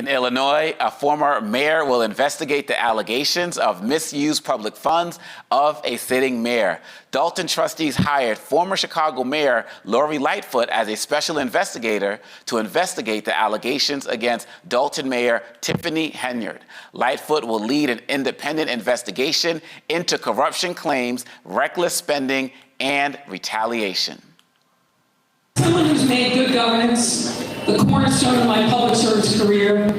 In Illinois, a former mayor will investigate the allegations of misused public funds of a sitting mayor. Dolton trustees hired former Chicago Mayor Lori Lightfoot as a special investigator to investigate the allegations against Dolton Mayor Tiffany Henyard. Lightfoot will lead an independent investigation into corruption claims, reckless spending, and retaliation. Someone who's made good governance the cornerstone of my public service career,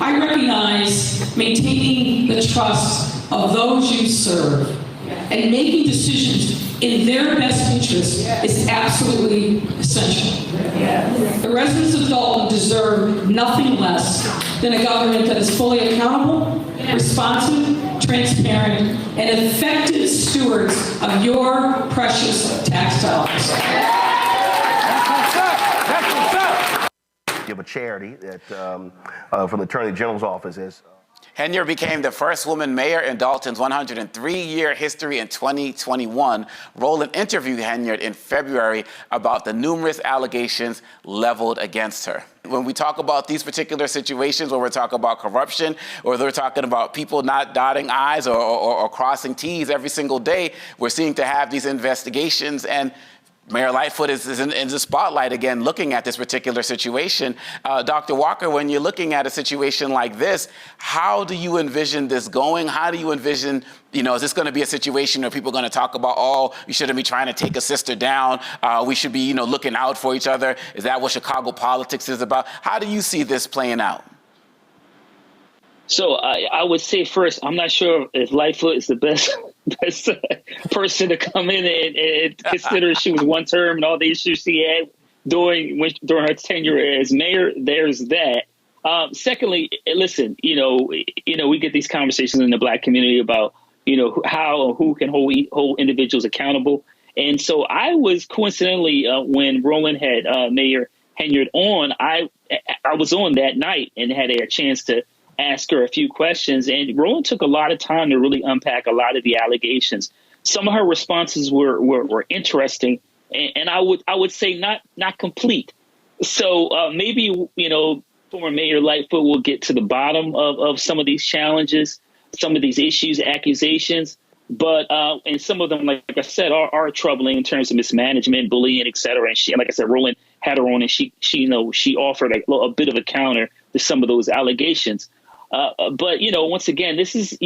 I recognize maintaining the trust of those you serve and making decisions in their best interest is absolutely essential. The residents of Dolton deserve nothing less than a government that is fully accountable, responsive, transparent, and effective stewards of your precious tax dollars. Of a charity that from the Attorney General's office is. Henyard became the first woman mayor in Dolton's 103-year history in 2021. Roland interviewed Henyard in February about the numerous allegations leveled against her. When we talk about these particular situations, where we're talking about corruption, or they're talking about people not dotting I's or crossing T's every single day, we're seeing to have these investigations, and Mayor Lightfoot is in the spotlight again, looking at this particular situation. Dr. Walker, when you're looking at a situation like this, how do you envision this going? How do you envision, is this going to be a situation where people are going to talk about, oh, we shouldn't be trying to take a sister down. We should be, looking out for each other. Is that what Chicago politics is about? How do you see this playing out? So I would say first, I'm not sure if Lightfoot is the best person to come in and consider she was one term and all the issues she had during her tenure as mayor. There's that. Secondly, listen, we get these conversations in the Black community about, how or who can hold individuals accountable. And so I was coincidentally, when Roland had Mayor Henyard on, I was on that night and had a chance to ask her a few questions, and Roland took a lot of time to really unpack a lot of the allegations. Some of her responses were interesting, and I would say not complete. So maybe former Mayor Lightfoot will get to the bottom of some of these challenges, some of these issues, accusations, but and some of them, like I said, are troubling in terms of mismanagement, bullying, et cetera. And she, like I said, Roland had her on, and she offered a bit of a counter to some of those allegations. But, once again, this is,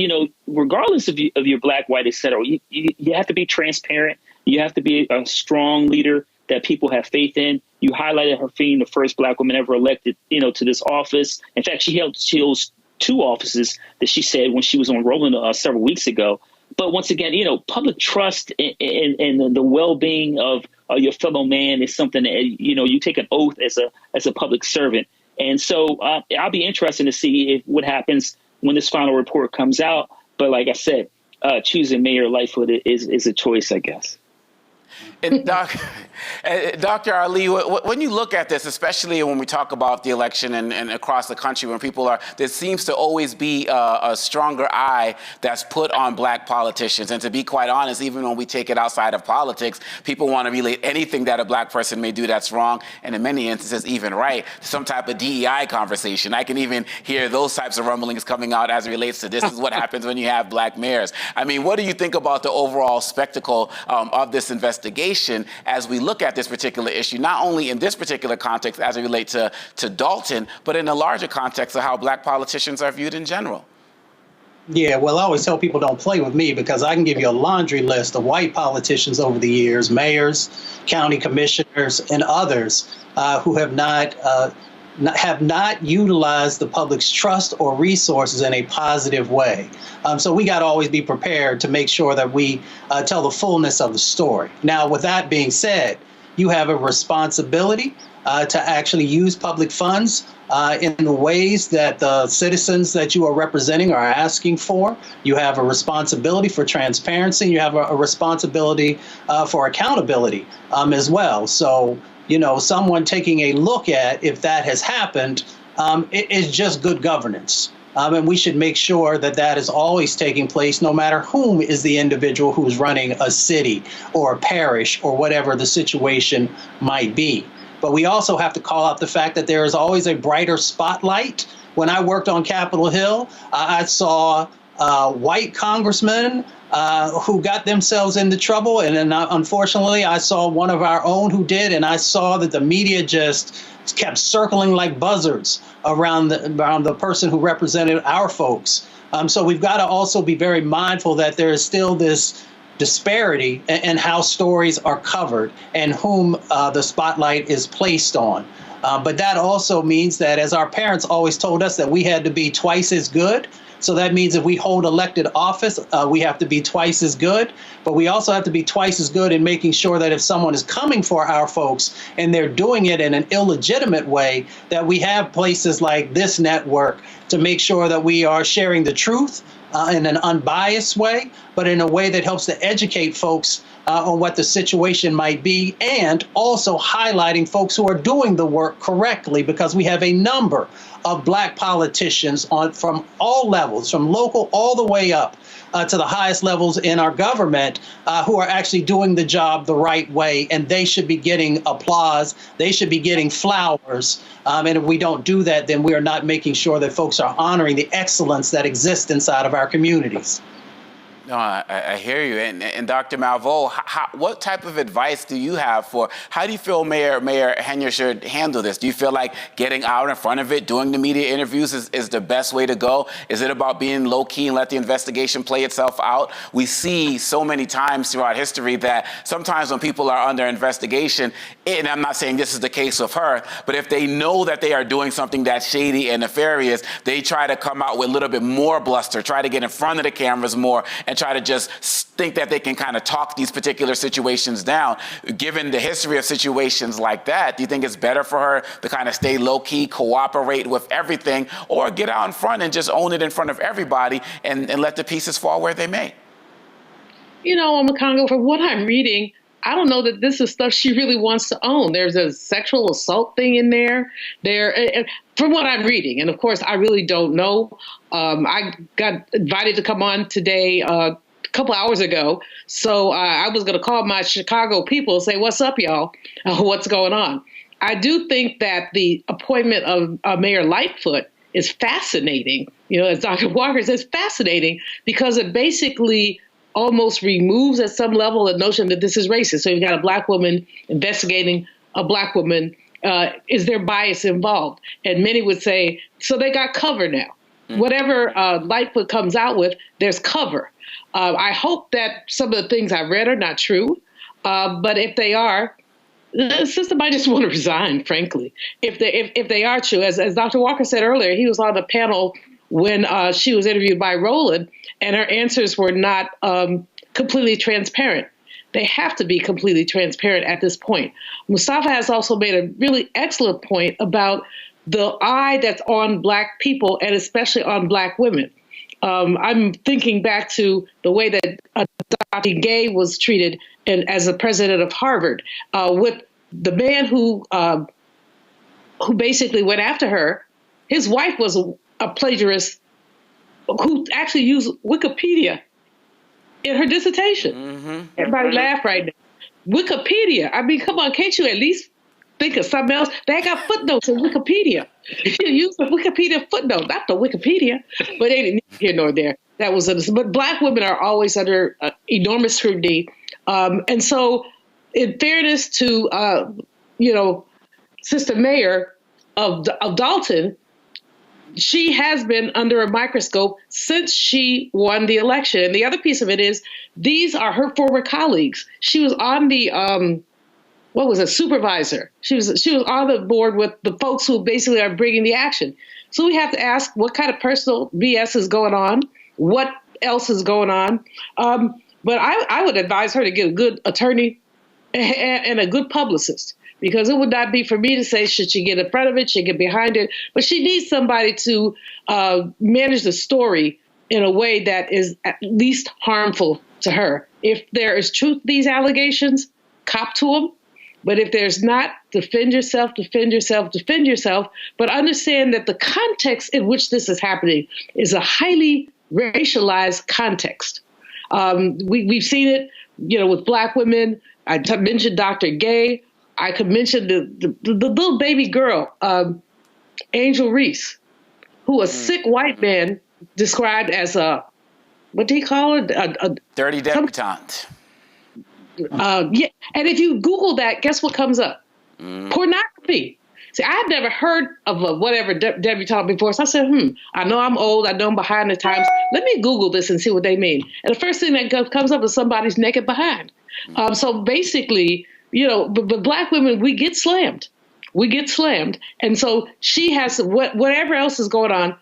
regardless of your Black, white, et cetera, you have to be transparent. You have to be a strong leader that people have faith in. You highlighted her being the first Black woman ever elected, to this office. In fact, she holds two offices that she said when she was on Roland several weeks ago. But once again, public trust and the well-being of your fellow man is something that, you take an oath as a public servant. And so I'll be interested to see what happens when this final report comes out. But like I said, choosing Mayor Lightfoot is a choice, I guess. And Dr. Ali, when you look at this, especially when we talk about the election and across the country, when people there seems to always be a stronger eye that's put on Black politicians. And to be quite honest, even when we take it outside of politics, people want to relate anything that a Black person may do that's wrong, and in many instances even right, to some type of DEI conversation. I can even hear those types of rumblings coming out as it relates to this is what happens when you have Black mayors. I mean, what do you think about the overall spectacle of this investigation as we look at this particular issue, not only in this particular context as it relates to Dolton, but in the larger context of how Black politicians are viewed in general? Yeah, well, I always tell people don't play with me because I can give you a laundry list of white politicians over the years, mayors, county commissioners, and others who have not utilized the public's trust or resources in a positive way. So we got to always be prepared to make sure that we tell the fullness of the story. Now, with that being said, you have a responsibility to actually use public funds in the ways that the citizens that you are representing are asking for. You have a responsibility for transparency. You have a responsibility for accountability as well. So, someone taking a look at if that has happened, it is just good governance. And we should make sure that that is always taking place, no matter whom is the individual who is running a city or a parish or whatever the situation might be. But we also have to call out the fact that there is always a brighter spotlight When I worked on Capitol Hill, I saw white congressmen who got themselves into trouble. And then unfortunately, I saw one of our own who did. And I saw that the media just kept circling like buzzards around the person who represented our folks. So we've got to also be very mindful that there is still this disparity in how stories are covered and whom the spotlight is placed on. But that also means that, as our parents always told us, that we had to be twice as good. So that means if we hold elected office, we have to be twice as good. But we also have to be twice as good in making sure that if someone is coming for our folks and they're doing it in an illegitimate way, that we have places like this network to make sure that we are sharing the truth in an unbiased way, but in a way that helps to educate folks on what the situation might be, and also highlighting folks who are doing the work correctly, because we have a number of Black politicians from all levels, from local all the way up to the highest levels in our government, who are actually doing the job the right way, and they should be getting applause. They should be getting flowers. And if we don't do that, then we are not making sure that folks are honoring the excellence that exists inside of our communities. No, I hear you. And Dr. Malveaux, what type of advice do you have for how do you feel Mayor Henyard should handle this? Do you feel like getting out in front of it, doing the media interviews is the best way to go? Is it about being low key and let the investigation play itself out? We see so many times throughout history that sometimes when people are under investigation, and I'm not saying this is the case with her, but if they know that they are doing something that's shady and nefarious, they try to come out with a little bit more bluster, try to get in front of the cameras more, and try to just think that they can kind of talk these particular situations down. Given the history of situations like that, do you think it's better for her to kind of stay low-key, cooperate with everything, or get out in front and just own it in front of everybody and let the pieces fall where they may? You know, Congo, from what I'm reading, I don't know that this is stuff she really wants to own. There's a sexual assault thing in there. From what I'm reading, and of course, I really don't know. I got invited to come on today a couple hours ago, so I was going to call my Chicago people and say, "What's up, y'all? What's going on?" I do think that the appointment of Mayor Lightfoot is fascinating. You know, as Dr. Walker says, fascinating because it basically almost removes at some level the notion that this is racist. So you've got a Black woman investigating a Black woman. Is there bias involved? And many would say, so they got cover now. Whatever Lightfoot comes out with, there's cover. I hope that some of the things I read are not true. But if they are, the system might just want to resign, frankly. If they are true, as Dr. Walker said earlier, he was on the panel when she was interviewed by Roland, and her answers were not completely transparent. They have to be completely transparent at this point. Mustafa has also made a really excellent point about the eye that's on Black people and especially on Black women. I'm thinking back to the way that Dr. Gay was treated as the president of Harvard, with the man who basically went after her. His wife was a plagiarist who actually used Wikipedia in her dissertation. Mm-hmm. Everybody laugh right now. Wikipedia. I mean, come on, can't you at least think of something else? They got footnotes in Wikipedia. You use the Wikipedia footnote, not the Wikipedia. But they didn't here nor there. That was but Black women are always under enormous scrutiny. And so, in fairness to Sister Mayor of Dolton, she has been under a microscope since she won the election. And the other piece of it is these are her former colleagues. She was on the supervisor. She was on the board with the folks who basically are bringing the action. So we have to ask what kind of personal BS is going on, what else is going on. But I would advise her to get a good attorney and a good publicist, because it would not be for me to say, should she get in front of it, should get behind it, but she needs somebody to manage the story in a way that is at least harmful to her. If there is truth to these allegations, cop to them. But if there's not, defend yourself, defend yourself, defend yourself. But understand that the context in which this is happening is a highly racialized context. We've seen it, with Black women. I mentioned Dr. Gay. I could mention the little baby girl, Angel Reese, who a sick white man described as a, what do you call it? Dirty debutante. Yeah. And if you Google that, guess what comes up? Pornography. See, I had never heard of a whatever debutante before. So I said, I know I'm old. I know I'm behind the times. Let me Google this and see what they mean. And the first thing that comes up is somebody's naked behind. So basically, but black women, we get slammed. We get slammed. And so she has whatever else is going on.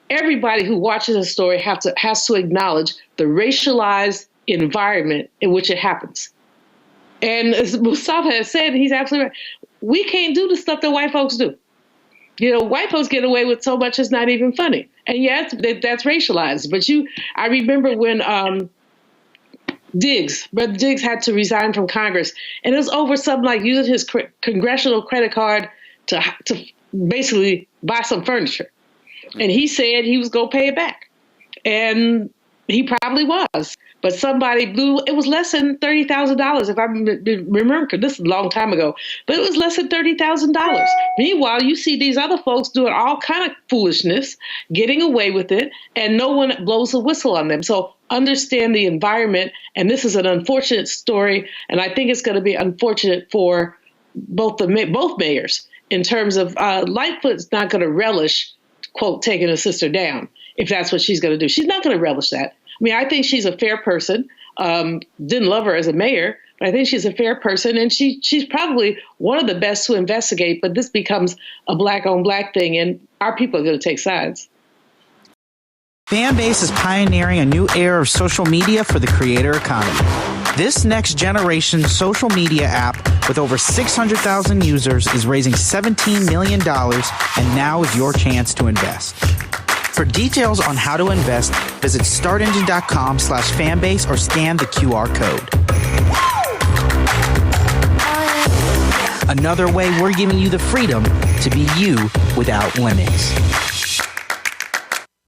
Everybody who watches a story has to acknowledge the racialized environment in which it happens. And as Mustafa has said, he's absolutely right. We can't do the stuff that white folks do. White folks get away with so much it's not even funny. And yes, that's racialized. But I remember when Brother Diggs had to resign from Congress, and it was over something like using his congressional credit card to basically buy some furniture. And he said he was going to pay it back. And he probably was. But somebody it was less than $30,000, if I remember. This is a long time ago. But it was less than $30,000. Meanwhile, you see these other folks doing all kind of foolishness, getting away with it, and no one blows a whistle on them. So understand the environment. And this is an unfortunate story. And I think it's going to be unfortunate for both mayors in terms of Lightfoot's not going to relish, quote, taking a sister down, if that's what she's going to do. She's not going to relish that. I mean, I think she's a fair person. Didn't love her as a mayor, but I think she's a fair person, and she's probably one of the best to investigate. But this becomes a black-on-black thing, and our people are going to take sides. Fanbase is pioneering a new era of social media for the creator economy. This next-generation social media app with over 600,000 users is raising $17 million, and now is your chance to invest. For details on how to invest, visit startengine.com/fanbase or scan the QR code. Another way we're giving you the freedom to be you without limits.